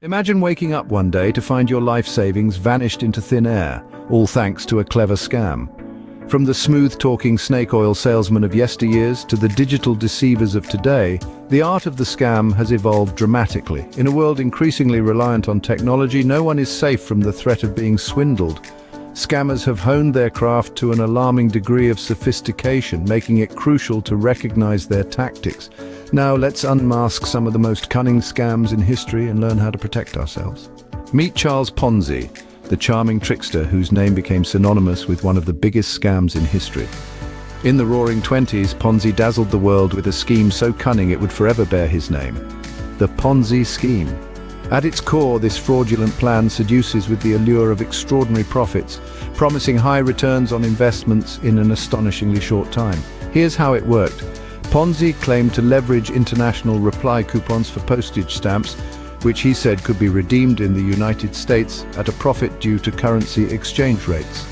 Imagine waking up one day to find your life savings vanished into thin air, all thanks to a clever scam. From the smooth-talking snake oil salesman of yesteryears to the digital deceivers of today, the art of the scam has evolved dramatically. In a world increasingly reliant on technology, no one is safe from the threat of being swindled. Scammers have honed their craft to an alarming degree of sophistication, making it crucial to recognize their tactics. Now let's unmask some of the most cunning scams in history and learn how to protect ourselves. Meet Charles Ponzi, the charming trickster whose name became synonymous with one of the biggest scams in history. In the Roaring Twenties, Ponzi dazzled the world with a scheme so cunning it would forever bear his name: the Ponzi scheme. At its core, this fraudulent plan seduces with the allure of extraordinary profits, promising high returns on investments in an astonishingly short time. Here's how it worked. Ponzi claimed to leverage international reply coupons for postage stamps, which he said could be redeemed in the United States at a profit due to currency exchange rates.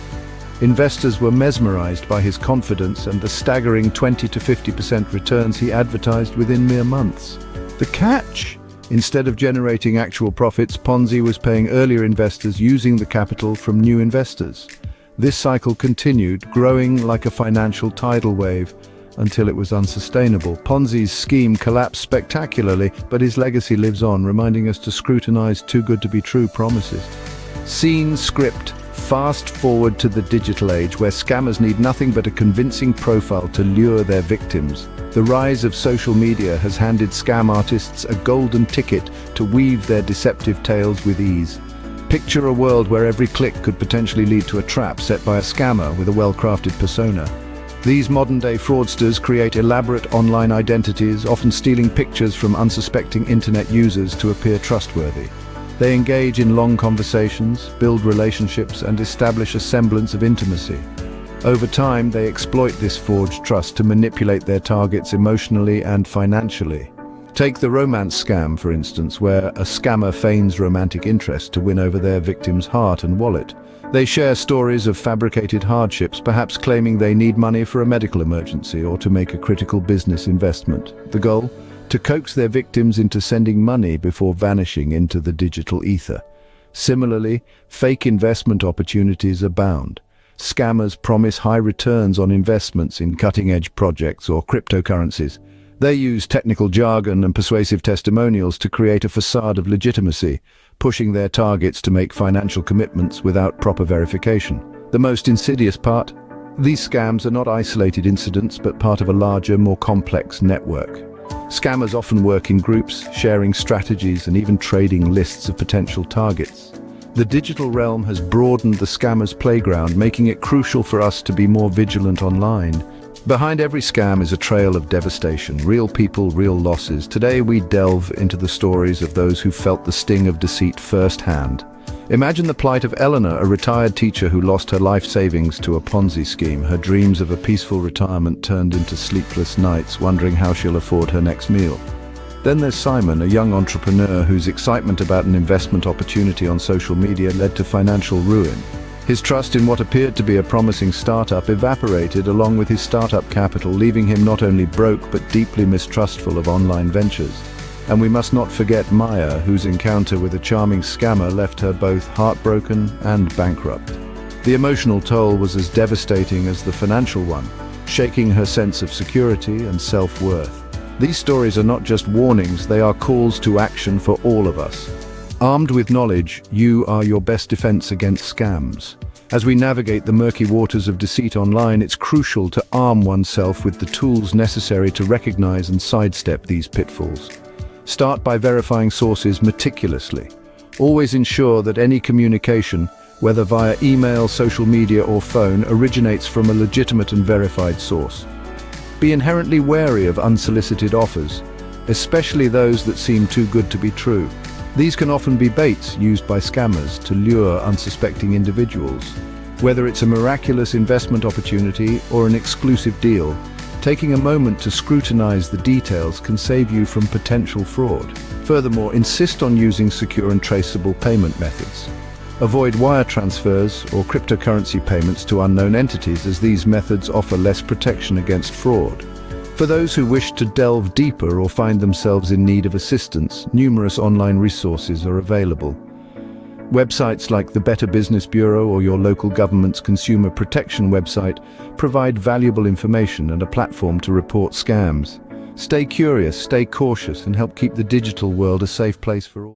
Investors were mesmerized by his confidence and the staggering 20 to 50% returns he advertised within mere months. The catch? Instead of generating actual profits, Ponzi was paying earlier investors using the capital from new investors. This cycle continued, growing like a financial tidal wave, until it was unsustainable. Ponzi's scheme collapsed spectacularly, but his legacy lives on, reminding us to scrutinize too-good-to-be-true promises. Scene script. Fast forward to the digital age, where scammers need nothing but a convincing profile to lure their victims. The rise of social media has handed scam artists a golden ticket to weave their deceptive tales with ease. Picture a world where every click could potentially lead to a trap set by a scammer with a well-crafted persona. These modern-day fraudsters create elaborate online identities, often stealing pictures from unsuspecting internet users to appear trustworthy. They engage in long conversations, build relationships, and establish a semblance of intimacy. Over time, they exploit this forged trust to manipulate their targets emotionally and financially. Take the romance scam, for instance, where a scammer feigns romantic interest to win over their victim's heart and wallet. They share stories of fabricated hardships, perhaps claiming they need money for a medical emergency or to make a critical business investment. The goal? To coax their victims into sending money before vanishing into the digital ether. Similarly, fake investment opportunities abound. Scammers promise high returns on investments in cutting-edge projects or cryptocurrencies. They use technical jargon and persuasive testimonials to create a facade of legitimacy, pushing their targets to make financial commitments without proper verification. The most insidious part? These scams are not isolated incidents, but part of a larger, more complex network. Scammers often work in groups, sharing strategies and even trading lists of potential targets. The digital realm has broadened the scammer's playground, making it crucial for us to be more vigilant online. Behind every scam is a trail of devastation, real people, real losses. Today we delve into the stories of those who felt the sting of deceit firsthand. Imagine the plight of Eleanor, a retired teacher who lost her life savings to a Ponzi scheme. Her dreams of a peaceful retirement turned into sleepless nights, wondering how she'll afford her next meal. Then there's Simon, a young entrepreneur whose excitement about an investment opportunity on social media led to financial ruin. His trust in what appeared to be a promising startup evaporated along with his startup capital, leaving him not only broke but deeply mistrustful of online ventures. And we must not forget Maya, whose encounter with a charming scammer left her both heartbroken and bankrupt. The emotional toll was as devastating as the financial one, shaking her sense of security and self-worth. These stories are not just warnings, they are calls to action for all of us. Armed with knowledge, you are your best defense against scams. As we navigate the murky waters of deceit online, it's crucial to arm oneself with the tools necessary to recognize and sidestep these pitfalls. Start by verifying sources meticulously. Always ensure that any communication, whether via email, social media, or phone, originates from a legitimate and verified source. Be inherently wary of unsolicited offers, especially those that seem too good to be true. These can often be baits used by scammers to lure unsuspecting individuals. Whether it's a miraculous investment opportunity or an exclusive deal, taking a moment to scrutinize the details can save you from potential fraud. Furthermore, insist on using secure and traceable payment methods. Avoid wire transfers or cryptocurrency payments to unknown entities, as these methods offer less protection against fraud. For those who wish to delve deeper or find themselves in need of assistance, numerous online resources are available. Websites like the Better Business Bureau or your local government's consumer protection website provide valuable information and a platform to report scams. Stay curious, stay cautious, and help keep the digital world a safe place for all.